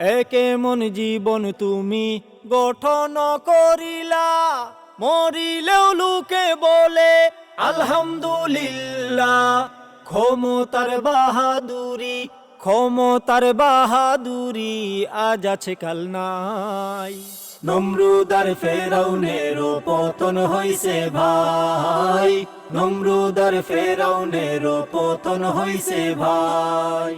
কেমন জীবন তুমি গঠন করিলা, মরিলেও লোকে বলে আলহামদুলিল্লাহ। ক্ষমতার বাহাদুরি, ক্ষমতার বাহাদুরি আজ আছে কাল নাই। নমরুদ আর ফেরাউনের পতন হইছে ভাই, নমরুদ আর ফেরাউনের পতন হইছে ভাই।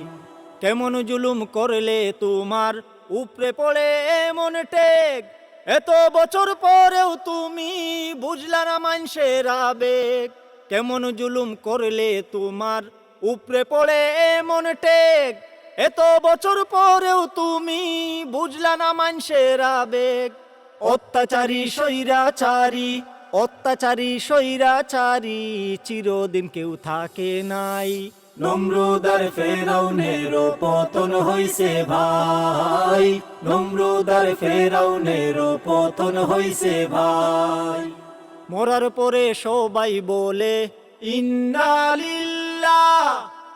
কেমন জুলুম করলে তোমার উপরে পড়ে এমন টেক, এত বছর পরেও তুমি বুঝলা না মানুষের আবেগ। কেমন জুলুম করলে তোমার উপরে পড়ে এমন টেক, এত বছর পরেও তুমি বুঝলা না মানুষের আবেগ। অত্যাচারী স্বৈরাচারী, অত্যাচারী স্বৈরাচারী চিরদিন কেউ থাকে নাই। নমরুদ আর ফেরাউনের পতন হইছে ভাই, নমরুদ আর ফেরাউনের পতন হইছে ভাই। মরার পরে সবাই বলে ইন্না লিল্লাহ,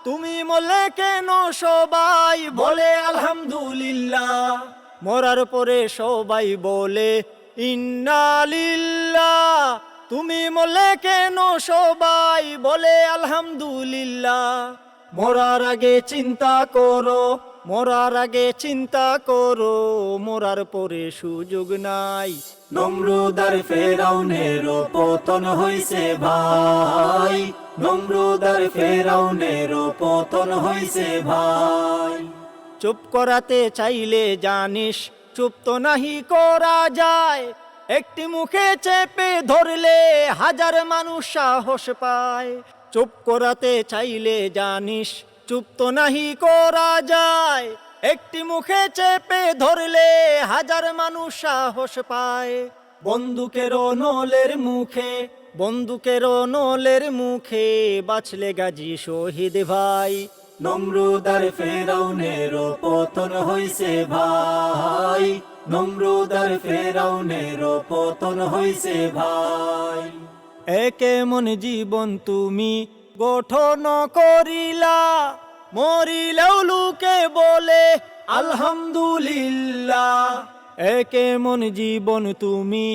তুমি মরলে কেন সবাই বলে আলহামদুলিল্লাহ। মরার পরে সবাই বলে ইন্না লিল্লাহ, তুমি মরলে কেন সবাই বলে আলহামদুলিল্লাহ। মরার আগে চিন্তা করো, মরার আগে চিন্তা করো, মরার পরে সুযোগ নাই। নমরুদ আর ফেরাউনের পতন হইছে ভাই, নমরুদ আর ফেরাউনের পতন হইছে ভাই। চুপ করাতে চাইলে জানিস চুপ তো নাহি করা যায়, একটি মুখে চেপে ধরলে হাজার মানুষ সাহস পায়। চুপ করাতে চাইলে জানিস চুপ তো নাহি করা যায়, একটি মুখে চেপে ধরলে হাজার মানুষ সাহস পায়। বন্দুকের নলের মুখে, বন্দুকের নলের মুখে বাঁচলে গাজী শহীদ ভাই। নমরুদ আর ফেরাউনের পতন হইছে ভাই, নমরুদ আর ফেরাউনের পতন হইছে ভাই। কেমন জীবন তুমি গঠন করিলা, মরিলেও লোকে বলে আলহামদুলিল্লাহ। কেমন জীবন তুমি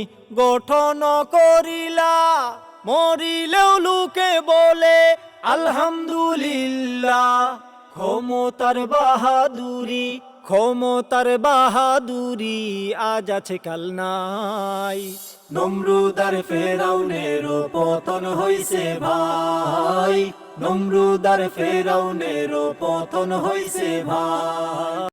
গঠন করিলা, মরিলেও লোকে বলে আলহামদুলিল্লাহ। ক্ষমতার বাহাদুরি, ক্ষমতার বাহাদুরি আজ আছে কাল নাই। নমরুদ আর ফেরাউনের পতন হইছে ভাই, নমরুদ আর ফেরাউনের পতন হইছে ভাই।